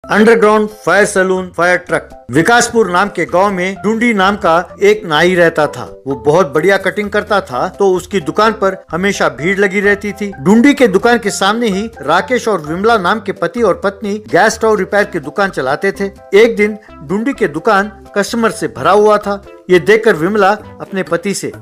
Underground fire saloon fire truck. Vikaspur नाम के गांव में डूंडी नाम का एक नाई रहता था। वो बहुत बढ़िया कटिंग करता था, तो उसकी दुकान पर हमेशा भीड़ लगी रहती थी। डूंडी के दुकान के सामने ही राकेश और विमला नाम के पति और पत्नी गैस स्टोव रिपेयर की दुकान चलाते थे। एक दिन डूंडी के दुकान कस्टमर से भरा हुआ था। ये देखकर विमला अपने पति से,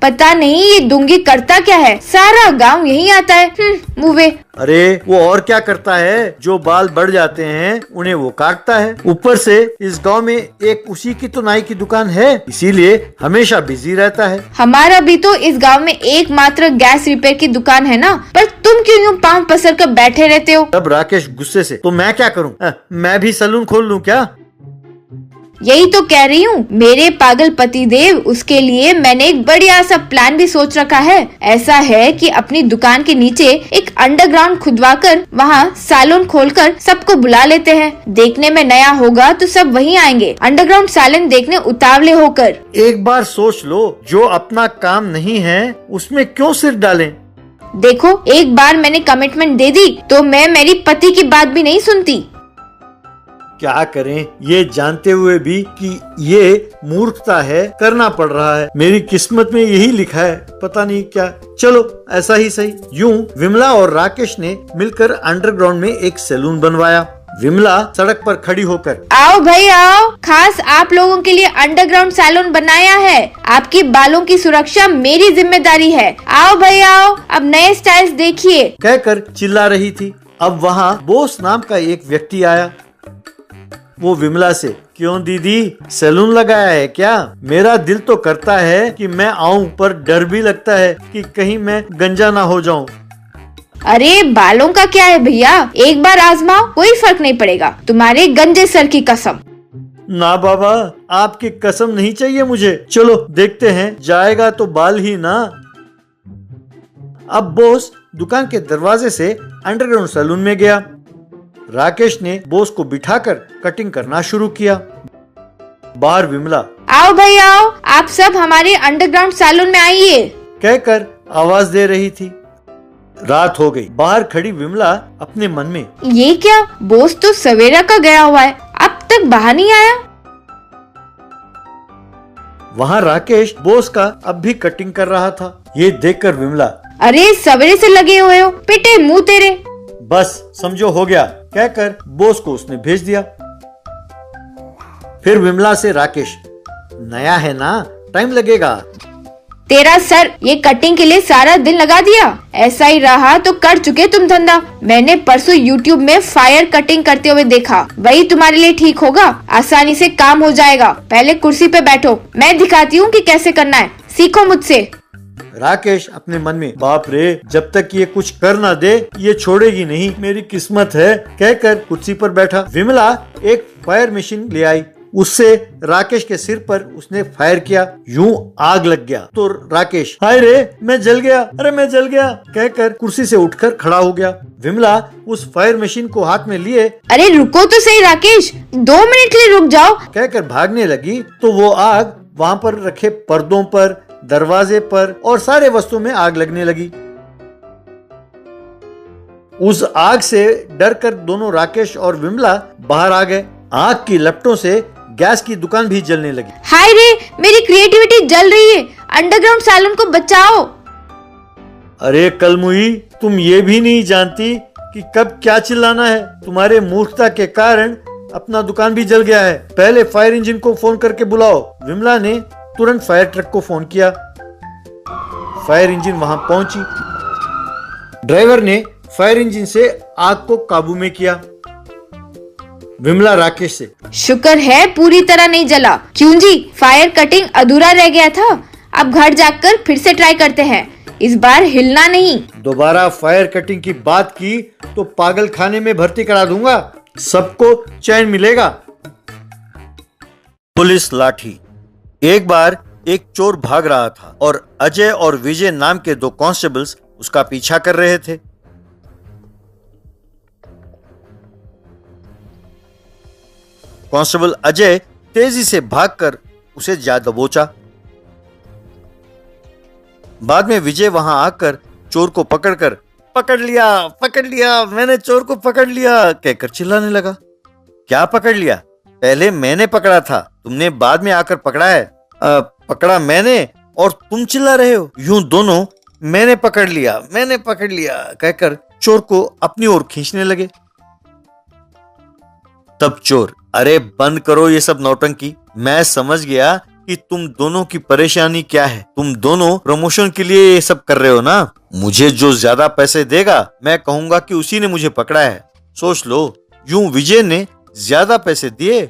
पता नहीं ये डूंगी करता क्या है, सारा गांव यही आता है। मुवे। अरे वो और क्या करता है, जो बाल बढ़ जाते हैं उन्हें वो काटता है। ऊपर से इस गांव में एक उसी की तो नाई की दुकान है, इसीलिए हमेशा बिजी रहता है। हमारा भी तो इस गांव में एकमात्र गैस रिपेयर की दुकान है ना, पर तुम क्यों यूं पांव पसर कर बैठे रहते हो? तब राकेश गुस्से से, तो मैं क्या करूं? मैं भी सैलून खोल लूं क्या? यही तो कह रही हूँ, मेरे पागल पति देव, उसके लिए मैंने एक बढ़िया सा प्लान भी सोच रखा है। ऐसा है कि अपनी दुकान के नीचे एक अंडरग्राउंड खुदवाकर वहाँ सैलून खोलकर सबको बुला लेते हैं। देखने में नया होगा तो सब वहीं आएंगे, अंडरग्राउंड सैलून देखने उतावले होकर। एक बार सोच लो, जो अपना काम नहीं है उसमें क्यों सिर डालें? देखो, एक बार मैंने कमिटमेंट दे दी तो मैं मेरी पति की बात भी नहीं सुनती। क्या करें, ये जानते हुए भी कि ये मूर्खता है, करना पड़ रहा है। मेरी किस्मत में यही लिखा है, पता नहीं क्या। चलो ऐसा ही सही। यूं विमला और राकेश ने मिलकर अंडरग्राउंड में एक सैलून बनवाया। विमला सड़क पर खड़ी होकर, आओ भाई आओ, खास आप लोगों के लिए अंडरग्राउंड सैलून बनाया है। आपकी बालों की सुरक्षा मेरी जिम्मेदारी है। आओ भाई आओ, अब नए स्टाइल्स देखिए, कहकर चिल्ला रही थी। अब वहाँ बोस नाम का एक व्यक्ति आया। वो विमला से, क्यों दीदी, सैलून लगाया है क्या? मेरा दिल तो करता है कि मैं आऊं, पर डर भी लगता है कि कहीं मैं गंजा ना हो जाऊं। अरे बालों का क्या है भैया, एक बार आजमाओ, कोई फर्क नहीं पड़ेगा, तुम्हारे गंजे सर की कसम। ना बाबा, आपकी कसम नहीं चाहिए मुझे। चलो देखते हैं, जाएगा तो बाल ही ना। अब बॉस दुकान के दरवाजे से अंडरग्राउंड सैलून में गया। राकेश ने बॉस को बिठाकर कटिंग करना शुरू किया। बाहर विमला, आओ भाई आओ, आप सब हमारे अंडरग्राउंड सैलून में आइए, कहकर आवाज दे रही थी। रात हो गई। बाहर खड़ी विमला अपने मन में, ये क्या, बॉस तो सवेरा का गया हुआ है, अब तक बाहर नहीं आया। वहाँ राकेश बॉस का अब भी कटिंग कर रहा था। ये देखकर विमला, अरे सवेरे से लगे हुए हो, पिटे मुंह तेरे। बस समझो हो गया, कहकर बॉस को उसने भेज दिया। फिर विमला से राकेश, नया है ना, टाइम लगेगा। तेरा सर, ये कटिंग के लिए सारा दिन लगा दिया। ऐसा ही रहा तो कर चुके तुम धंधा। मैंने परसों YouTube में फायर कटिंग करते हुए देखा, वही तुम्हारे लिए ठीक होगा, आसानी से काम हो जाएगा। पहले कुर्सी पे बैठो, मैं दिखाती हूँ कि कैसे करना है, सीखो मुझसे। राकेश अपने मन में, बाप रे, जब तक ये कुछ कर ना दे ये छोड़ेगी नहीं, मेरी किस्मत है, कहकर कुर्सी पर बैठा। विमला एक फायर मशीन ले आई, उससे राकेश के सिर पर उसने फायर किया। यूं आग लग गया तो राकेश, हाय रे मैं जल गया, अरे मैं जल गया, कहकर कुर्सी से उठकर खड़ा हो गया। विमला उस फायर मशीन को हाथ में लिए, अरे रुको तो सही राकेश, 2 मिनट के लिए रुक जाओ, कहकर भागने लगी। तो वो आग वहाँ पर रखे पर्दों पर, दरवाजे पर और सारे वस्तु में आग लगने लगी। उस आग से डरकर दोनों राकेश और विमला बाहर आ गए। आग की लपटों से गैस की दुकान भी जलने लगी। हाय रे, मेरी क्रिएटिविटी जल रही है, अंडरग्राउंड सैलून को बचाओ। अरे कलमुई, तुम ये भी नहीं जानती कि कब क्या चिल्लाना है। तुम्हारे मूर्खता के कारण अपना दुकान भी जल गया है। पहले फायर इंजन को फोन करके बुलाओ। विमला ने तुरंत फायर ट्रक को फोन किया। फायर इंजन वहां पहुंची। ड्राइवर ने फायर इंजन से आग को काबू में किया। विमला राकेश से, शुक्र है पूरी तरह नहीं जला। क्यों जी, फायर कटिंग अधूरा रह गया था, अब घर जाकर फिर से ट्राई करते हैं, इस बार हिलना नहीं। दोबारा फायर कटिंग की बात की तो पागल खाने में भर्ती करा दूंगा, सबको चैन मिलेगा। पुलिस लाठी। एक बार एक चोर भाग रहा था और अजय और विजय नाम के 2 कांस्टेबल्स उसका पीछा कर रहे थे। कांस्टेबल अजय तेजी से भागकर उसे जा दबोचा। बाद में विजय वहां आकर चोर को पकड़ लिया, मैंने चोर को पकड़ लिया, कहकर चिल्लाने लगा। क्या पकड़ लिया? पहले मैंने पकड़ा था, तुमने बाद में आकर पकड़ा है। पकड़ा मैंने और तुम चिल्ला रहे हो। यूं दोनों मैंने पकड़ लिया कहकर चोर को अपनी ओर खींचने लगे। तब चोर, अरे बंद करो ये सब नौटंकी, मैं समझ गया कि तुम दोनों की परेशानी क्या है। तुम दोनों प्रमोशन के लिए ये सब कर रहे हो ना। मुझे जो ज्यादा पैसे देगा मैं कहूंगा कि उसी ने मुझे पकड़ा है। सोच लो, यूं विजय ने ज्यादा पैसे दिए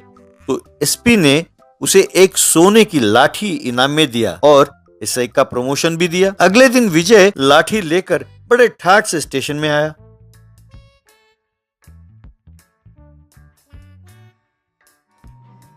तो एसपी ने उसे एक सोने की लाठी इनाम में दिया और एसआई का प्रमोशन भी दिया। अगले दिन विजय लाठी लेकर बड़े ठाठ से स्टेशन में आया।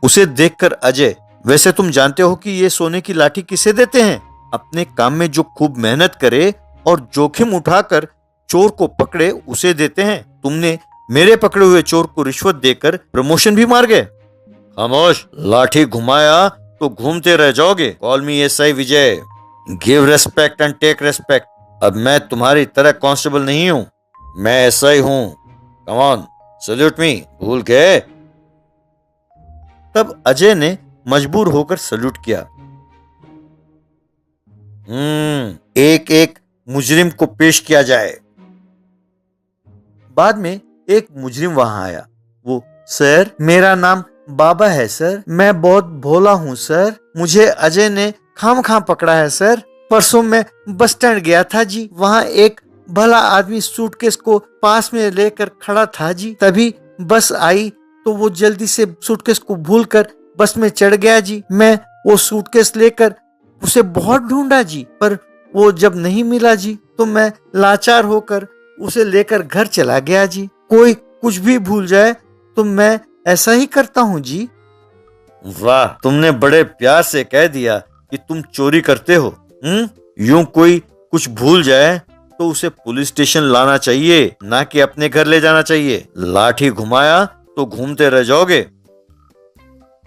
उसे देखकर अजय, वैसे तुम जानते हो कि ये सोने की लाठी किसे देते हैं? अपने काम में जो खूब मेहनत करे और जोखिम उठाकर चोर को पकड़े उसे देते हैं। तुमने मेरे पकड़े हुए चोर को रिश्वत देकर प्रमोशन भी मार गए। खामोश, लाठी घुमाया तो घूमते रह जाओगे। Call me SI Vijay, give respect and take respect. अब मैं तुम्हारी तरह कांस्टेबल नहीं हूं, मैं एसआई हूं। कम ऑन, सल्यूट मी। भूल गए? तब अजय ने मजबूर होकर सल्यूट किया। एक एक मुजरिम को पेश किया जाए। बाद में एक मुजरिम वहां आया। वो, सर मेरा नाम बाबा है सर, मैं बहुत भोला हूँ सर, मुझे अजय ने खामखा पकड़ा है सर। परसों मैं बस स्टैंड गया था जी, वहाँ एक भला आदमी सूटकेस को पास में लेकर खड़ा था जी। तभी बस आई तो वो जल्दी से सूटकेस को भूलकर बस में चढ़ गया जी। मैं वो सूटकेस लेकर उसे बहुत ढूंढा जी, पर वो जब नहीं मिला जी तो मैं लाचार होकर उसे लेकर घर चला गया जी। कोई कुछ भी भूल जाए तो मैं ऐसा ही करता हूँ जी। वाह, तुमने बड़े प्यार से कह दिया कि तुम चोरी करते हो। यूं कोई कुछ भूल जाए तो उसे पुलिस स्टेशन लाना चाहिए, ना कि अपने घर ले जाना चाहिए। लाठी घुमाया तो घूमते रह जाओगे।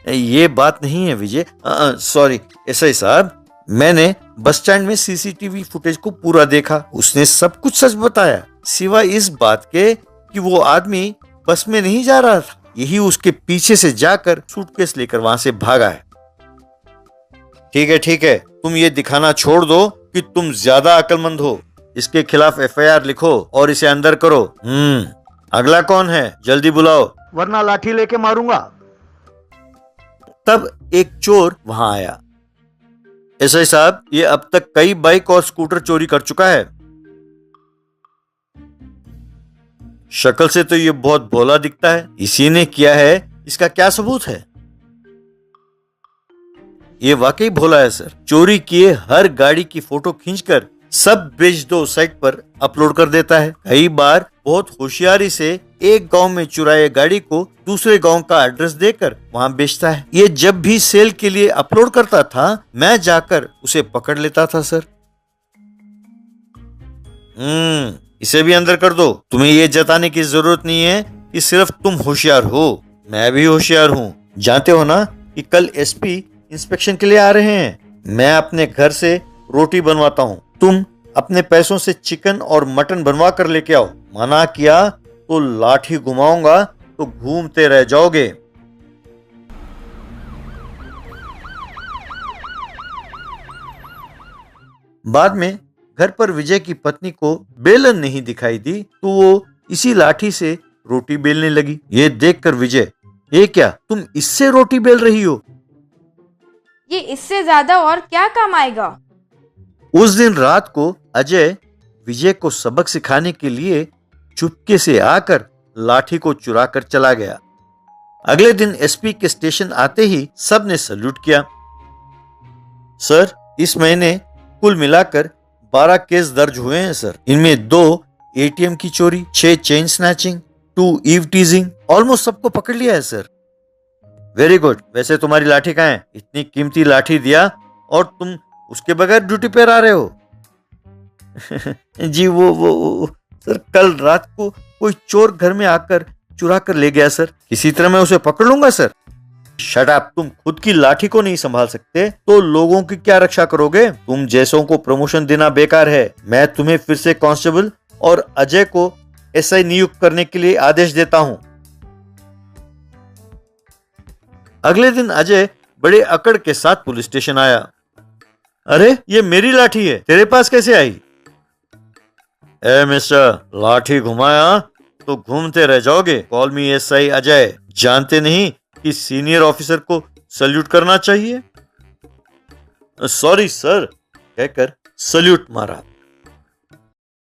ये बात नहीं है विजय, सॉरी एसआई साहब, मैंने बस स्टैंड में सीसीटीवी फुटेज को पूरा देखा, उसने सब कुछ सच बताया, सिवाय इस बात के कि वो आदमी बस में नहीं जा रहा था, यही उसके पीछे से जाकर सूटकेस लेकर वहां से भागा है। ठीक है, तुम ये दिखाना छोड़ दो कि तुम ज्यादा अक्लमंद हो। इसके खिलाफ एफआईआर लिखो और इसे अंदर करो। अगला कौन है? जल्दी बुलाओ वरना लाठी लेके मारूंगा। तब एक चोर वहां आया। एसआई साहब, ये अब तक कई बाइक और स्कूटर चोरी कर चुका है। शक्ल से तो ये बहुत भोला दिखता है, इसी ने किया है, इसका क्या सबूत है? ये वाकई भोला है सर, चोरी किए हर गाड़ी की फोटो खींचकर सब बेच दो साइट पर अपलोड कर देता है। कई बार बहुत होशियारी से एक गांव में चुराए गाड़ी को दूसरे गांव का एड्रेस देकर वहां बेचता है। ये जब भी सेल के लिए अपलोड करता था मैं जाकर उसे पकड़ लेता था सर। इसे भी अंदर कर दो। तुम्हें ये जताने की जरूरत नहीं है कि सिर्फ तुम होशियार हो, मैं भी होशियार हूँ। जानते हो ना कि कल एसपी इंस्पेक्शन के लिए आ रहे हैं। मैं अपने घर से रोटी बनवाता हूँ, तुम अपने पैसों से चिकन और मटन बनवा कर लेके आओ। मना किया तो लाठी घुमाऊंगा तो घूमते रह जाओगे। बाद में घर पर विजय की पत्नी को बेलन नहीं दिखाई दी तो वो इसी लाठी से रोटी बेलने लगी। ये देखकर विजय, ये क्या, तुम इससे रोटी बेल रही हो? ये इससे ज्यादा और क्या काम आएगा? उस दिन रात को अजय विजय को सबक सिखाने के लिए चुपके से आकर लाठी को चुरा कर चला गया। अगले दिन एसपी के स्टेशन आते ही सबने सल्यूट किया। सर, इस महीने कुल मिलाकर 12 केस दर्ज हुए हैं सर। इनमें 2 एटीएम की चोरी, 6 chain snatching, 2 eve teasing, almost सबको पकड़ लिया है सर। Very good. वैसे तुम्हारी लाठी कहाँ है? इतनी कीमती लाठी दिया और तुम उसके बगैर ड्यूटी पर आ रहे हो। जी वो सर, कल रात को कोई चोर घर में आकर चुरा कर ले गया सर, किसी तरह मैं उसे पकड़ लूंगा सर। शट अप, तुम खुद की लाठी को नहीं संभाल सकते तो लोगों की क्या रक्षा करोगे? तुम जैसों को प्रमोशन देना बेकार है। मैं तुम्हें फिर से कांस्टेबल और अजय को एसआई नियुक्त करने के लिए आदेश देता हूं। अगले दिन अजय बड़े अकड़ के साथ पुलिस स्टेशन आया। अरे ये मेरी लाठी है, तेरे पास कैसे आई? ए मिस्टर, लाठी घुमाया तो घूमते रह जाओगे। Call me SI Ajay. जानते नहीं कि सीनियर ऑफिसर को सल्यूट करना चाहिए? सॉरी सर कहकर सल्यूट मारा।